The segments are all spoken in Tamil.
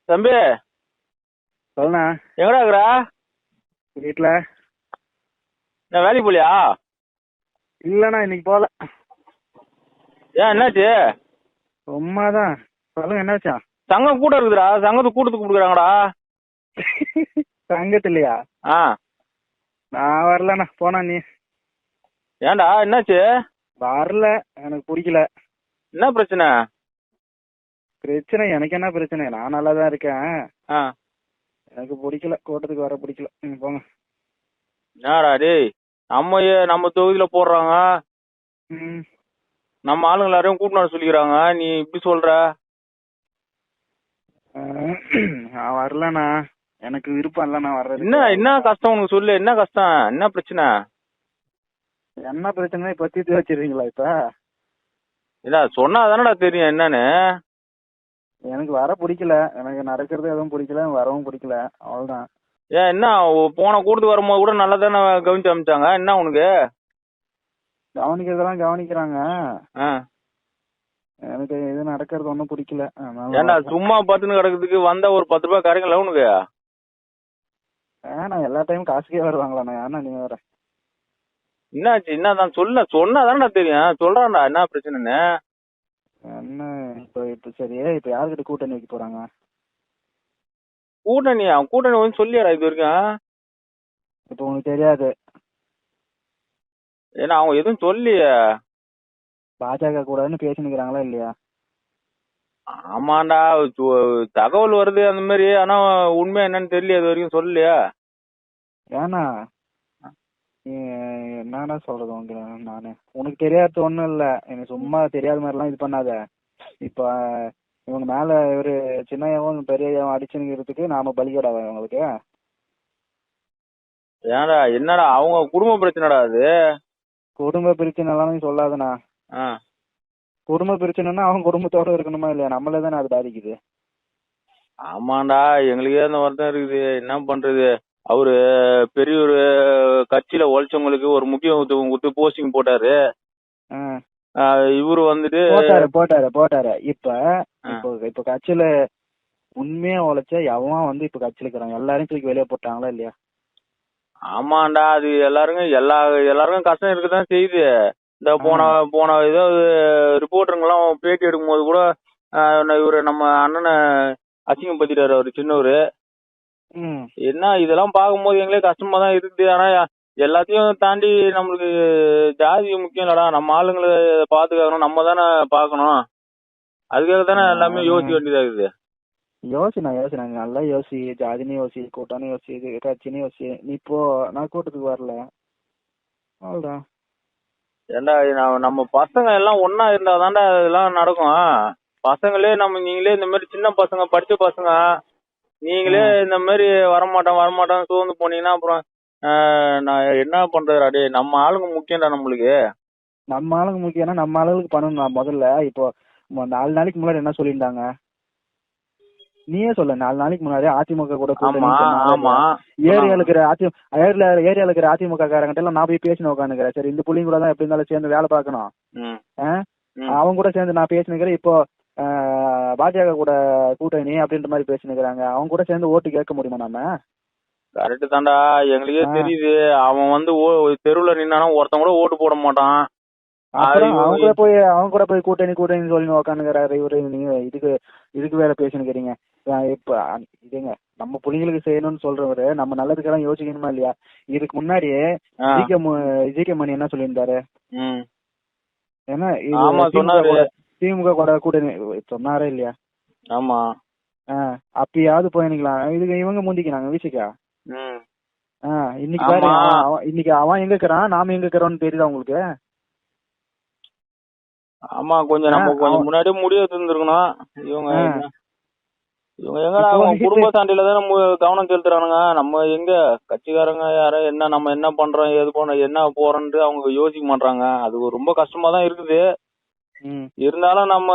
தம்பி, சொல்லுண்ணா. எங்கடா இருக்கிற? வீட்டில். நான் வேலைக்கு போலியா? இல்லைண்ணா, இன்னைக்கு போகல. ஏன், என்னாச்சு? சும்மாதான். சொல்லுங்க, என்னாச்சா? சங்கம் கூட்டம் இருக்குதுடா, சங்கத்துக்கு கூட்டத்துக்கு கொடுக்குறாங்கடா. சங்கத்திலையா? ஆ. நான் வரலண்ணா, போனா நீ. ஏன்டா, என்னாச்சு? வரல, எனக்கு பிடிக்கல. என்ன பிரச்சனை? பிரச்சனை எனக்கு என்ன பிரச்சனை? நான் நல்லா தான் இருக்கேன். ஆ. எனக்கு பிடிக்கல, கூட்டத்துக்கு வர பிடிக்கல. நீங்கள் போங்க. என்னடா டேய், நம்ம தொகுதியில போடுறாங்க, ம். நம்ம ஆளுங்க எல்லாரையும் கூட்டணும் வர சொல்லிக்கிறாங்க, நீ இப்படி சொல்ற? நான் வரலண்ணா, எனக்கு விருப்பம் இல்லைண்ணா வர்றது. என்ன கஷ்டம் உனக்கு? சொல்லு, என்ன கஷ்டம், என்ன பிரச்சனை? என்ன பிரச்சனை இப்போ தீர்த்து வச்சிருக்கீங்களா? இப்போ இல்ல, சொன்னா தானடா தெரியும் என்னன்னு. எனக்கு வர பிடிக்கல, எனக்கு நடக்கிறது எதுவும் பிடிக்கல, வரவும் பிடிக்கல, அவ்வளோதான். ஏன், என்ன போன கூட்டத்துக்கு வரும்போது கூட நல்லா தானே கவனிச்சு அமைச்சாங்க, என்ன உனக்கு? கவனிக்கிறதெல்லாம் கவனிக்கிறாங்க. ஆ. எனக்கு இது நடக்கிறது ஒன்றும் பிடிக்கல. ஏன்டா சும்மா பத்துன்னு கிடக்கிறதுக்கு வந்தா ஒரு 10 ரூபாய் கரைங்களா உனக்கு? நான் எல்லா டைமும் காசுக்கே வருவாங்களாண்ணா? ஏன்னா நீங்க வேற. என்னாச்சு, என்னதான் சொல்ல, சொன்னா தானடா தெரியும், சொல்றான்டா என்ன பிரச்சனைன்னு. என்ன இப்போ சரி, இப்போ யாருக்கிட்ட கூட்டணி வைக்க போறாங்க? கூட்டணி வந்து சொல்லியாடா இது வரைக்கும்? இப்போ உங்களுக்கு தெரியாது. ஏன்னா அவங்க எதுவும் சொல்லியே. பாஜக கூடன்னு பேசினுக்கிறாங்களா இல்லையா? ஆமாண்டா, தகவல் வருது அந்த மாதிரி, ஆனா உண்மை என்னன்னு தெரியல, இது வரைக்கும் சொல்லலையா? ஏன்னா என்னடா சொல்றது உங்களுக்கு? நானு உனக்கு தெரியாது ஒன்றும் இல்லை, எனக்கு சும்மா தெரியாத மாதிரிலாம் இது பண்ணாத. இப்போ இவங்க மேல ஒரு சின்னையாவும் பெரியவும் அடிச்சுங்கிறதுக்கு நாம பலிகடாவா இவங்களுக்கு? ஏன்டா, என்னடா அவங்க குடும்ப பிரச்சனைடா அது. குடும்ப பிரச்சனை எல்லாம் நீ சொல்லாதண்ணா. ஆ. குடும்ப பிரச்சனைன்னா அவங்க குடும்பத்தோட இருக்கணுமா இல்லையா? நம்மள தானே அது பாதிக்குது. ஆமாண்டா, எங்களுக்கே அந்த வருத்தம் இருக்குது, என்ன பண்றது. அவரு பெரிய ஒரு கட்சியில உழைச்சவங்களுக்கு ஒரு முக்கியத்துவம் கொடுத்து போஸ்டிங் போட்டாரு. இவரு வந்துட்டு போட்டாரு. இப்ப கட்சியில உண்மையா உழைச்ச எவன் வந்து இப்ப கட்சியில இருக்கிறாங்க எல்லாரும் தூக்கி வெளியே போட்டாங்களா இல்லையா? ஆமாண்டா, அது எல்லாருக்கும் கஷ்டம் இருக்குதான் செய்யுது. இந்த போன ஏதோ ரிப்போர்ட்டருங்கெல்லாம் பேட்டி எடுக்கும் போது கூட இவரு நம்ம அண்ணனை அசிங்கப்படுத்திட்டாரு அவரு சின்னவரு. என்ன இதெல்லாம் பார்க்கும்போது எங்களே கஷ்டமா தான் இருக்குது. ஆனா எல்லாத்தையும் தாண்டி நம்மளுக்கு ஜாதி முக்கியம் இல்லடா, நம்ம ஆளுங்களை பாத்துக்கணும், நம்ம தானே பாக்கணும். அதுக்காக தானே எல்லாமே யோசிக்க வேண்டியதா இருக்குது. யோசினா நல்லா யோசி, ஜாதினு யோசி, கூட்டானு யோசி, கட்சின்னு யோசி. நீ இப்போ நான் கூட்டத்துக்கு வரல, அவ்வளவுதான். ஏண்டா, நம்ம பசங்க எல்லாம் ஒன்னா இருந்தா தாண்டா இதெல்லாம் நடக்கும். பசங்களே நீங்களே இந்த மாதிரி சின்ன பசங்க, படிச்ச பசங்க, நீங்களே இந்த மாதிரி வரமாட்டோம் சோர்ந்து போனீங்கன்னா அப்புறம் நான் என்ன பண்றது? அடே, நம்ம ஆளுங்க முக்கியம்டா நம்மளுக்கு. நம்ம ஆளுங்க முக்கியம்னா நம்ம ஆளுங்களுக்கு பண்ணணும் முதல்ல. இப்போ 4 நாளைக்கு முன்னாடி என்ன சொல்லியிருந்தாங்க நீயே சொல்ல? 4 நாளைக்கு முன்னாடி அதிமுக கூட ஏரியால இருக்கிற அதிமுக காரங்கிட்ட எல்லாம் நான் போய் பேசின உட்காந்துக்கிறேன். சரி, இந்த புள்ளிங்க கூட தான் எப்படி இருந்தாலும் சேர்ந்து வேலை பார்க்கணும். அவங்க கூட சேர்ந்து நான் பேசினுக்கிறேன். இப்போ பாஜக கூட கூட்டணி அப்படின்ற மாதிரி பேசினுக்கிறாங்க. அவங்க கூட சேர்ந்து ஓட்டு கேட்க முடியுமா நம்ம? கரெக்ட் தான்டா, எங்களுக்கே தெரியுது. அவன் வந்து தெருவுல நின்னா ஒருத்தன் கூட ஓட்டு போட மாட்டான். அவங்க கூட போய் கூட்டணி சொல்லி உக்காந்துக்கிறாரு இவரு. நீங்க இதுக்கு வேற பேசினுக்கிறீங்க. இப்ப இதுங்க நம்ம புள்ளிங்களுக்கு செய்யணும்னு சொல்றவரு நம்ம நல்லதுக்கெல்லாம் யோசிக்கணுமா இல்லையா? இதுக்கு முன்னாடி ஜிகே மணி என்ன சொல்லியிருந்தாரு? ஏன்னா திமுக கூட கூட்டணி சொன்னாரே இல்லையா? ஆமா. அப்பயாவது போயிக்கலாம். இதுக்கு இவங்க முந்திக்கிறாங்க விசிக்கா. இன்னைக்கு பாரு, இன்னைக்கு அவன் எங்க இருக்கிறான், நாம எங்க இருக்கிறோம்னு தெரியுதா உங்களுக்கு? ஆமா, நம்ம கொஞ்சம் முன்னாடியே முடிவு எடுத்துருக்கணும். இவங்க எங்கடா குடும்ப சாண்டில தான் நம்ம கவனம் செலுத்துறானுங்க. நம்ம எங்க கட்சிக்காரங்க யார என்ன, நம்ம என்ன பண்றோம், எது பண்ண என்ன போறோம்னு அவங்க யோசிக்க மாட்டாங்க. அது ரொம்ப கஷ்டமா தான் இருக்குது. இருந்தாலும் நம்ம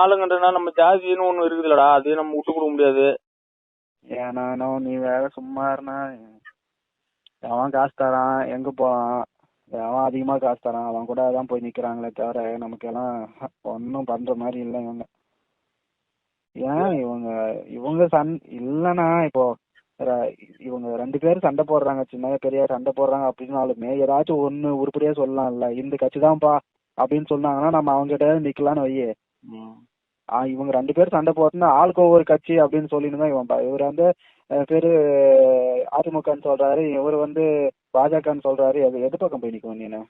ஆளுங்கன்றனா நம்ம ஜாதின்னு ஒண்ணு இருக்குதுலடா, அதையும் நம்ம விட்டு கொடுக்க முடியாது. ஏன்னா நீ வேற சும்மா இருந்தா அவன் காசு தரான், எங்க போவான், அவன் அதிகமா காசு தரான், அவன் கூட தான் போய் நிக்கிறாங்களே தவிர நமக்கு எல்லாம் ஒன்னும் பண்ற மாதிரி இல்லை இவங்க. ஏன் இவங்க இவங்க இல்லன்னா இப்போ ர- இவங்க 2 பேரும் சண்டை போடுறாங்க, சின்ன பெரிய சண்டை போடுறாங்க அப்படின்னாலுமே ஏதாச்சும் ஒண்ணு உருப்படியா சொல்லலாம்ல. இந்த கட்சி தான்ப்பா அப்படின்னு சொன்னாங்கன்னா நம்ம அவங்க கிட்ட நிக்கலாம்னு வையே. ம். இவங்க 2 பேரும் சண்டை போட்டுன்னா ஆளுக்கு ஒவ்வொரு கட்சி அப்படின்னு சொல்லிட்டு தான் இவர் வந்து பேரு அதிமுகன்னு சொல்றாரு, இவர் வந்து பாஜகன்னு சொல்றாரு. எது பக்கம் போய் நிக்கும் நீனு?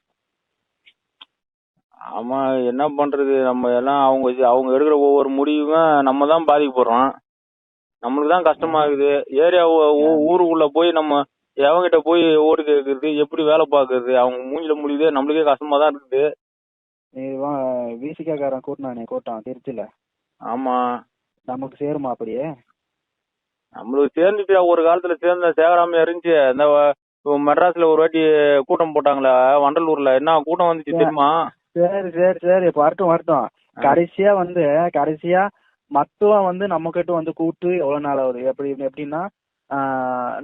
ஆமா, என்ன பண்றது, நம்ம எல்லாம் அவங்க எடுக்கிற ஒவ்வொரு முடிவும் நம்ம தான் பாதிக்கப்படுறோம். நம்மளுக்கு தான் கஷ்டமா இருக்குது. ஏரியா ஊருக்குள்ள போய் நம்ம எவங்கிட்ட போய் ஓட்டு கேட்கறது, எப்படி வேலை பார்க்கறது, அவங்க மூஞ்சில முடியுது, நம்மளுக்கே கஷ்டமா தான் இருக்குது. நீ விசிகாரன் கூட்டம் திருச்சியில. ஆமா, நமக்கு சேருமா அப்படியே? நம்மளுக்கு சேர்ந்துட்டு ஒரு காலத்துல சேர்ந்த சேகராமையா இருந்துச்சு. இந்த மெட்ராஸ்ல ஒரு வாட்டி கூட்டம் போட்டாங்களே வண்டலூர்ல, என்ன கூட்டம் வந்துச்சு தெரியுமா? சரி சரி சரி, வரட்டும். கடைசியா மத்துவம் வந்து நம்ம கிட்ட வந்து கூட்டு எவ்வளவு நாள் ஆகுது? எப்படின்னா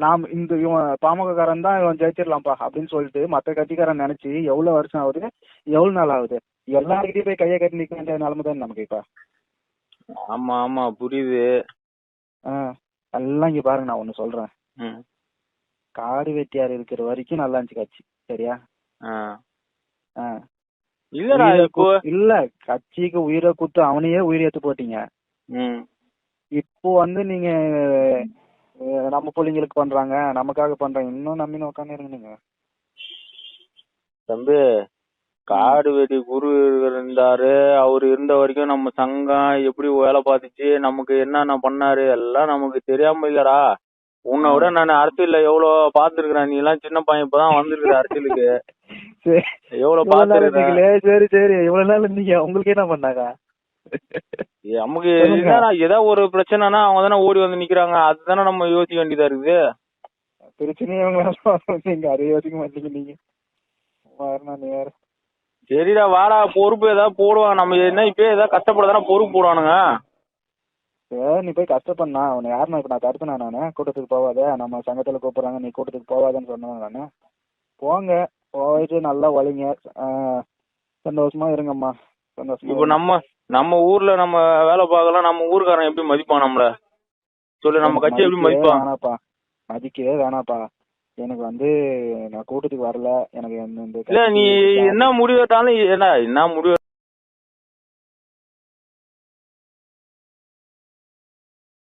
நாம் இந்த இவன் பாமக காரன் தான் இவன் ஜெயிச்சிடலாம்ப்பா அப்படின்னு சொல்லிட்டு மத்த கட்சிக்காரன் நினைச்சு எவ்வளவு வருஷம் ஆகுது, எவ்வளவு நாள் ஆகுது? எல்லாருக்கிட்டையும் போய் கையை கட்டி நிக்க வேண்டிய நிலைமை தான் நமக்கு இப்ப. ஆமா ஆமா, புரியுது. எல்லாம் இங்க பாருங்க, நான் ஒண்ணு சொல்றேன். காடு வெட்டியார் இருக்கிற வரைக்கும் நல்லா இருந்துச்சு கட்சி, சரியா? இல்லடா, இல்ல கட்சிக்கு உயிரை குத்து அவனையே உயிரை போட்டீங்க. இப்போ வந்து நீங்க நம்ம பிள்ளைங்களுக்கு பண்றாங்க, நமக்காக பண்றாங்க, இன்னும் நம்பின உட்காந்து இருங்க தம்பி. காடு வெடி குரு இருந்தாரு, அவரு இருந்த வரைக்கும் நம்ம சங்கம் எப்படி வேலை பார்த்துச்சு, நமக்கு என்னென்ன பண்ணாரு எல்லாம் நமக்கு தெரியாம இல்லடா. உன்னை விட நான் அரசியல்ல எவ்வளவு பாத்துருக்கிறேன். நீ எல்லாம் சின்ன பையன் இப்பதான் வந்திருக்கிற அரசியலுக்கு. எவ்வளவு பாத்துருக்கீங்களே. சரி சரி, இவ்வளவு நாள் இருந்தீங்க, உங்களுக்கு என்ன பண்ணாங்க? நமக்கு ஏதாவது ஒரு பிரச்சனைனா அவங்க தானே ஓடி வந்து நிக்கிறாங்க. அதுதானே நம்ம யோசிக்க வேண்டியதா இருக்குது. பிரச்சனையே நீங்க அதை யோசிக்க மாட்டீங்க. நீங்க வேற. சரிடா வாடா, பொறுப்பு ஏதாவது போடுவாங்க. நம்ம என்ன இப்ப ஏதாவது கஷ்டப்படதானே பொறுப்பு போடுவானுங்க. நீ போய் கஷ்டப்பண்ணா உன்னை யாருன்னா இப்ப நான் தடுத்தனா? நானு கூட்டத்துக்கு போவாத, நம்ம சங்கத்துல கூப்பிடுறாங்க நீ கூட்டத்துக்கு போவாதன்னு சொன்னேன் நானு. போங்க, போயிட்டு நல்லா வலிங்க, சந்தோஷமா இருங்கம்மா, சந்தோஷமா. இப்ப நம்ம ஊர்ல நம்ம வேலை பார்க்கலாம், நம்ம ஊருக்காரன் எப்படி மதிப்பான் நம்மள சொல்லு? நம்ம கட்சி எப்படி மதிப்பான்? வேணாப்பா, மதிக்கவே வேணாப்பா. எனக்கு வந்து நான் கூட்டத்துக்கு வரல, எனக்கு இல்ல நீ என்ன முடிவு எடுத்தாலும் என்ன முடிவு